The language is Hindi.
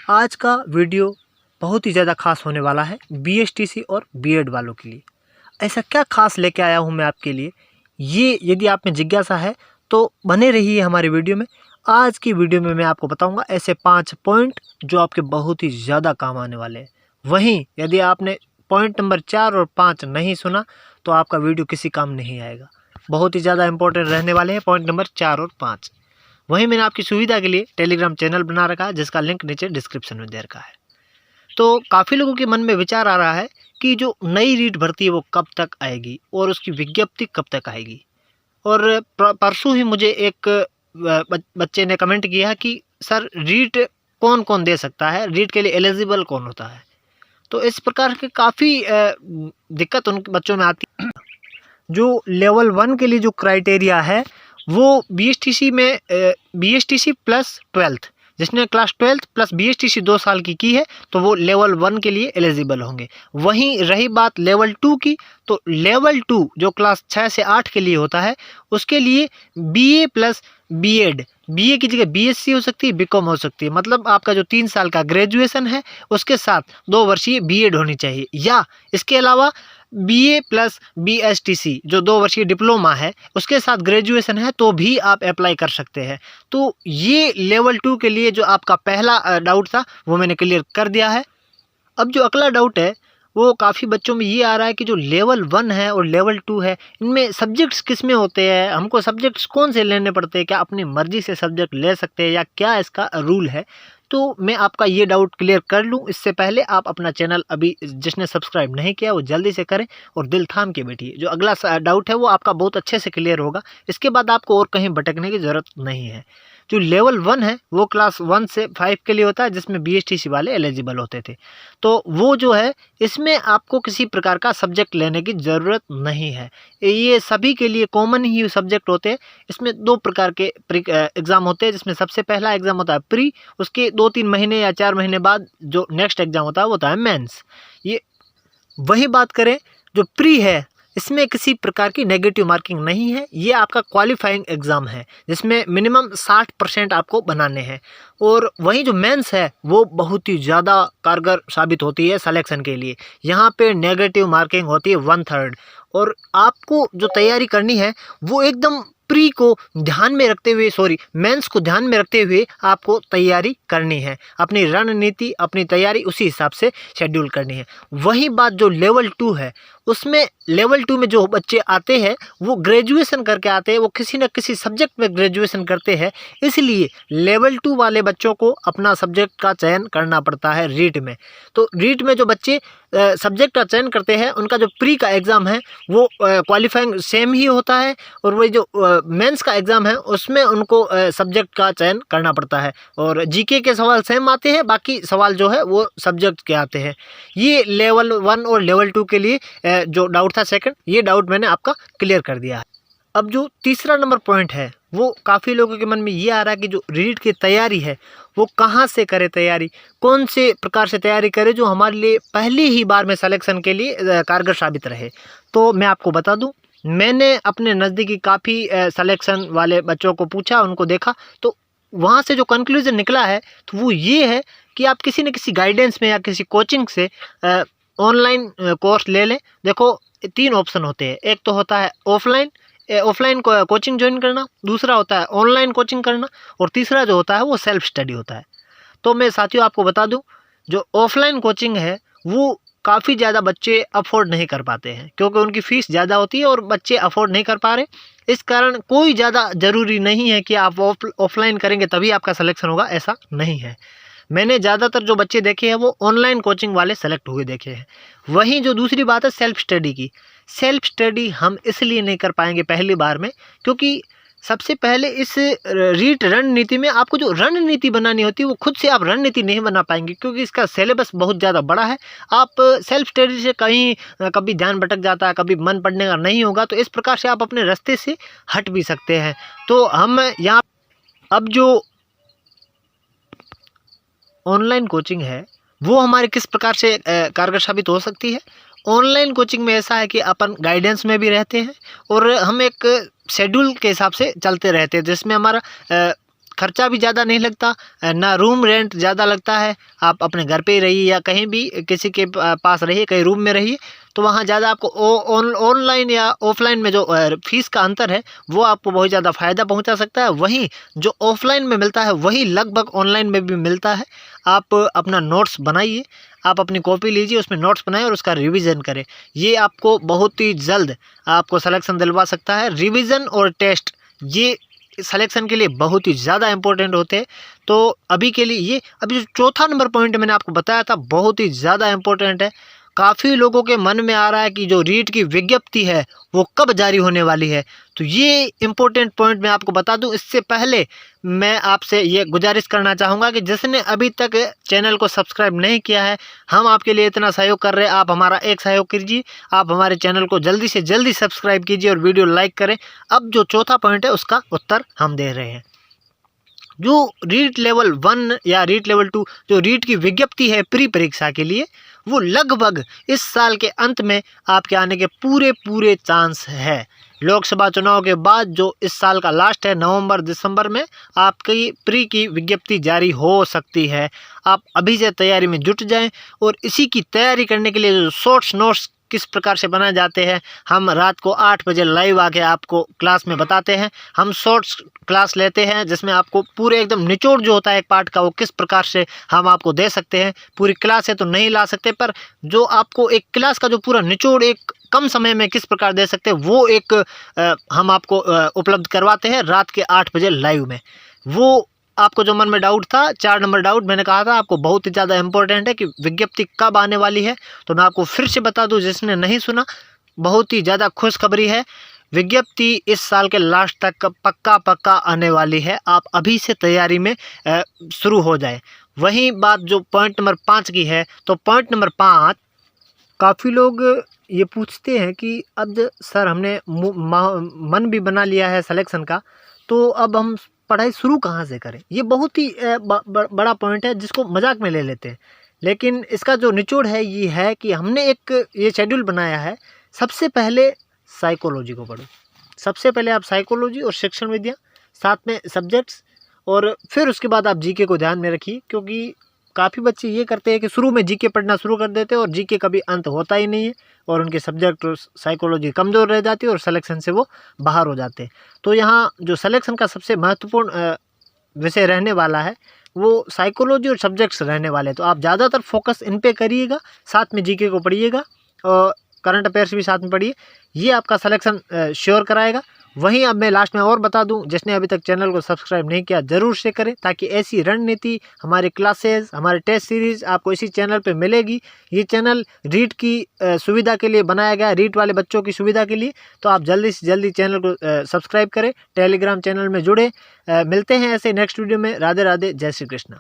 आज का वीडियो बहुत ही ज़्यादा खास होने वाला है बीएसटीसी और बीएड वालों के लिए। ऐसा क्या खास लेके आया हूँ मैं आपके लिए, ये यदि आप में जिज्ञासा है तो बने रहिए हमारे वीडियो में। आज की वीडियो में मैं आपको बताऊंगा ऐसे 5 पॉइंट जो आपके बहुत ही ज़्यादा काम आने वाले हैं। वहीं यदि आपने पॉइंट नंबर 4 और 5 नहीं सुना तो आपका वीडियो किसी काम नहीं आएगा। बहुत ही ज़्यादा इंपॉर्टेंट रहने वाले हैं पॉइंट नंबर 4 और 5। वहीं मैंने आपकी सुविधा के लिए टेलीग्राम चैनल बना रखा है जिसका लिंक नीचे डिस्क्रिप्शन में दे रखा है। तो काफ़ी लोगों के मन में विचार आ रहा है कि जो नई रीट भर्ती है वो कब तक आएगी और उसकी विज्ञप्ति कब तक आएगी। और परसों ही मुझे एक बच्चे ने कमेंट किया कि सर रीट कौन कौन दे सकता है, रीट के लिए एलिजिबल कौन होता है। तो इस प्रकार के काफ़ी दिक्कत उन बच्चों में आती है। जो लेवल 1 के लिए जो क्राइटेरिया है वो बीएसटीसी में बीएसटीसी प्लस 12th, जिसने क्लास 12th प्लस बीएसटीसी 2 साल की है तो वो लेवल 1 के लिए एलिजिबल होंगे। वहीं रही बात लेवल 2 की, तो लेवल 2 जो क्लास 6 से 8 के लिए होता है उसके लिए बीए प्लस बीएड, बीए की जगह बीएससी हो सकती है, बीकॉम हो सकती है। मतलब आपका जो 3 साल का ग्रेजुएशन है उसके साथ 2 वर्षीय बीएड होनी चाहिए, या इसके अलावा बीए प्लस बीएसटीसी जो 2 वर्षीय डिप्लोमा है उसके साथ ग्रेजुएशन है तो भी आप अप्लाई कर सकते हैं। तो ये लेवल 2 के लिए जो आपका पहला डाउट था वो मैंने क्लियर कर दिया है। अब जो अगला डाउट है वो काफ़ी बच्चों में ये आ रहा है कि जो लेवल 1 है और लेवल 2 है इनमें सब्जेक्ट्स किस में होते हैं, हमको सब्जेक्ट्स कौन से लेने पड़ते हैं, क्या अपनी मर्जी से सब्जेक्ट ले सकते हैं या क्या इसका रूल है। तो मैं आपका ये डाउट क्लियर कर लूँ इससे पहले आप अपना चैनल अभी जिसने सब्सक्राइब नहीं किया वो जल्दी से करें और दिल थाम के बैठिए। जो अगला डाउट है वो आपका बहुत अच्छे से क्लियर होगा, इसके बाद आपको और कहीं भटकने की ज़रूरत नहीं है। जो लेवल 1 है वो क्लास 1 से 5 के लिए होता है जिसमें बीएसटीसी वाले एलिजिबल होते थे। तो वो जो है इसमें आपको किसी प्रकार का सब्जेक्ट लेने की ज़रूरत नहीं है, ये सभी के लिए कॉमन ही सब्जेक्ट होते हैं। इसमें 2 प्रकार के एग्ज़ाम होते हैं, जिसमें सबसे पहला एग्ज़ाम होता है प्री, उसके 2-3 महीने या 4 महीने बाद जो नेक्स्ट एग्ज़ाम होता है वो होता है मेंस। ये वही बात करें जो प्री है इसमें किसी प्रकार की नेगेटिव मार्किंग नहीं है, ये आपका क्वालिफाइंग एग्ज़ाम है जिसमें मिनिमम 60% आपको बनाने हैं। और वहीं जो मेंस है वो बहुत ही ज़्यादा कारगर साबित होती है सिलेक्शन के लिए। यहाँ पे नेगेटिव मार्किंग होती है 1/3 और आपको जो तैयारी करनी है वो एकदम प्री को ध्यान में रखते हुए मेंस को ध्यान में रखते हुए आपको तैयारी करनी है। अपनी रणनीति अपनी तैयारी उसी हिसाब से शेड्यूल करनी है। वही बात जो लेवल 2 है उसमें लेवल 2 में जो बच्चे आते हैं वो ग्रेजुएशन करके आते हैं, वो किसी न किसी सब्जेक्ट में ग्रेजुएशन करते हैं, इसलिए लेवल 2 वाले बच्चों को अपना सब्जेक्ट का चयन करना पड़ता है रीट में। तो रीट में जो बच्चे सब्जेक्ट का चयन करते हैं उनका जो प्री का एग्ज़ाम है वो क्वालिफाइंग सेम ही होता है, और वही जो मेंस का एग्ज़ाम है उसमें उनको सब्जेक्ट का चयन करना पड़ता है। और जीके के सवाल सेम आते हैं, बाकी सवाल जो है वो सब्जेक्ट के आते हैं। ये लेवल 1 और लेवल 2 के लिए जो डाउट था सेकंड, ये डाउट मैंने आपका क्लियर कर दिया है। अब जो तीसरा नंबर पॉइंट है वो काफ़ी लोगों के मन में ये आ रहा है कि जो रीट की तैयारी है वो कहाँ से करें, तैयारी कौन से प्रकार से तैयारी करें जो हमारे लिए पहली ही बार में सिलेक्शन के लिए कारगर साबित रहे। तो मैं आपको बता दूं, मैंने अपने नज़दीकी काफ़ी सिलेक्शन वाले बच्चों को पूछा, उनको देखा, तो वहाँ से जो कंक्लूजन निकला है तो वो ये है कि आप किसी न किसी गाइडेंस में या किसी कोचिंग से ऑनलाइन कोर्स ले लें। देखो 3 ऑप्शन होते हैं, एक तो होता है ऑफलाइन कोचिंग ज्वाइन करना, दूसरा होता है ऑनलाइन कोचिंग करना, और तीसरा जो होता है वो सेल्फ स्टडी होता है। तो मैं साथियों आपको बता दूं, जो ऑफलाइन कोचिंग है वो काफ़ी ज़्यादा बच्चे अफोर्ड नहीं कर पाते हैं क्योंकि उनकी फ़ीस ज़्यादा होती है और बच्चे अफोर्ड नहीं कर पा रहे। इस कारण कोई ज़्यादा ज़रूरी नहीं है कि आप ऑफलाइन करेंगे तभी आपका सिलेक्शन होगा, ऐसा नहीं है। मैंने ज़्यादातर जो बच्चे देखे हैं वो ऑनलाइन कोचिंग वाले सेलेक्ट हुए देखे हैं। वहीं जो दूसरी बात है सेल्फ स्टडी की, सेल्फ स्टडी हम इसलिए नहीं कर पाएंगे पहली बार में क्योंकि सबसे पहले इस रीट रणनीति में आपको जो रणनीति बनानी होती है वो खुद से आप रणनीति नहीं बना पाएंगे क्योंकि इसका सिलेबस बहुत ज़्यादा बड़ा है। आप सेल्फ स्टडी से कहीं कभी ध्यान भटक जाता है, कभी मन पढ़ने का नहीं होगा, तो इस प्रकार से आप अपने रास्ते से हट भी सकते हैं। तो हम यहाँ अब जो ऑनलाइन कोचिंग है वो हमारे किस प्रकार से कारगर साबित हो सकती है। ऑनलाइन कोचिंग में ऐसा है कि अपन गाइडेंस में भी रहते हैं और हम एक शेड्यूल के हिसाब से चलते रहते हैं जिसमें हमारा खर्चा भी ज़्यादा नहीं लगता, ना रूम रेंट ज़्यादा लगता है। आप अपने घर पे ही रहिए या कहीं भी किसी के पास रहिए, कहीं रूम में रहिए, तो वहाँ ज़्यादा आपको ऑनलाइन या ऑफलाइन में जो फीस का अंतर है वो आपको बहुत ज़्यादा फ़ायदा पहुँचा सकता है। वहीं जो ऑफलाइन में मिलता है वही लगभग ऑनलाइन में भी मिलता है। आप अपना नोट्स बनाइए, आप अपनी कॉपी लीजिए, उसमें नोट्स बनाएं और उसका रिवीजन करें। ये आपको बहुत ही जल्द आपको सिलेक्शन दिलवा सकता है। रिवीजन और टेस्ट ये सिलेक्शन के लिए बहुत ही ज़्यादा इंपॉर्टेंट होते हैं। तो अभी के लिए ये अभी जो चौथा नंबर पॉइंट मैंने आपको बताया था बहुत ही ज़्यादा इंपॉर्टेंट है। काफ़ी लोगों के मन में आ रहा है कि जो रीट की विज्ञप्ति है वो कब जारी होने वाली है। तो ये इम्पोर्टेंट पॉइंट मैं आपको बता दूं, इससे पहले मैं आपसे ये गुजारिश करना चाहूँगा कि जिसने अभी तक चैनल को सब्सक्राइब नहीं किया है, हम आपके लिए इतना सहयोग कर रहे हैं, आप हमारा एक सहयोग कीजिए, आप हमारे चैनल को जल्दी से जल्दी सब्सक्राइब कीजिए और वीडियो लाइक करें। अब जो चौथा पॉइंट है उसका उत्तर हम दे रहे हैं। जो रीट लेवल 1 या रीट लेवल 2 जो रीट की विज्ञप्ति है प्री परीक्षा के लिए, वो लगभग इस साल के अंत में आपके आने के पूरे चांस है। लोकसभा चुनाव के बाद जो इस साल का लास्ट है नवंबर दिसंबर में आपकी प्री की विज्ञप्ति जारी हो सकती है। आप अभी से तैयारी में जुट जाएं और इसी की तैयारी करने के लिए जो शॉर्ट्स नोट्स किस प्रकार से बनाए जाते हैं, हम रात को 8 बजे लाइव आके आपको क्लास में बताते हैं। हम शॉर्ट्स क्लास लेते हैं जिसमें आपको पूरे एकदम निचोड़ जो होता है एक पार्ट का वो किस प्रकार से हम आपको दे सकते हैं। पूरी क्लास है तो नहीं ला सकते, पर जो आपको एक क्लास का जो पूरा निचोड़ एक कम समय में किस प्रकार दे सकते हैं वो एक हम आपको उपलब्ध करवाते हैं रात के 8 बजे लाइव में। वो आपको जो मन में डाउट था, 4 नंबर डाउट, मैंने कहा था आपको बहुत ही ज़्यादा इंपॉर्टेंट है कि विज्ञप्ति कब आने वाली है। तो मैं आपको फिर से बता दूं, जिसने नहीं सुना, बहुत ही ज़्यादा खुशखबरी है। विज्ञप्ति इस साल के लास्ट तक पक्का आने वाली है। आप अभी से तैयारी में शुरू हो जाए। वहीं बात जो पॉइंट नंबर 5 की है, तो पॉइंट नंबर 5, काफ़ी लोग ये पूछते हैं कि अब सर हमने मन भी बना लिया है सिलेक्शन का, तो अब हम पढ़ाई शुरू कहाँ से करें। ये बहुत ही बड़ा पॉइंट है जिसको मजाक में ले लेते हैं, लेकिन इसका जो निचोड़ है ये है कि हमने एक ये शेड्यूल बनाया है। सबसे पहले साइकोलॉजी को पढ़ो, सबसे पहले आप साइकोलॉजी और शिक्षण विद्या, साथ में सब्जेक्ट्स, और फिर उसके बाद आप जीके को ध्यान में रखिए। क्योंकि काफ़ी बच्चे ये करते हैं कि शुरू में जीके पढ़ना शुरू कर देते हैं और जीके कभी अंत होता ही नहीं है और उनके सब्जेक्ट और साइकोलॉजी कमज़ोर रह जाती है और सिलेक्शन से वो बाहर हो जाते हैं। तो यहाँ जो सिलेक्शन का सबसे महत्वपूर्ण विषय रहने वाला है वो साइकोलॉजी और सब्जेक्ट्स रहने वाले हैं। तो आप ज़्यादातर फोकस इन पे करिएगा, साथ में जीके को पढ़िएगा और करंट अफेयर्स भी साथ में पढ़िए। ये आपका सिलेक्शन श्योर कराएगा। वहीं अब मैं लास्ट में और बता दूं, जिसने अभी तक चैनल को सब्सक्राइब नहीं किया ज़रूर से करें, ताकि ऐसी रणनीति, हमारे क्लासेस, हमारे टेस्ट सीरीज़ आपको इसी चैनल पे मिलेगी। ये चैनल रीट की सुविधा के लिए बनाया गया है, रीट वाले बच्चों की सुविधा के लिए। तो आप जल्दी से जल्दी चैनल को सब्सक्राइब करें, टेलीग्राम चैनल में जुड़े। मिलते हैं ऐसे नेक्स्ट वीडियो में। राधे राधे, जय श्री कृष्ण।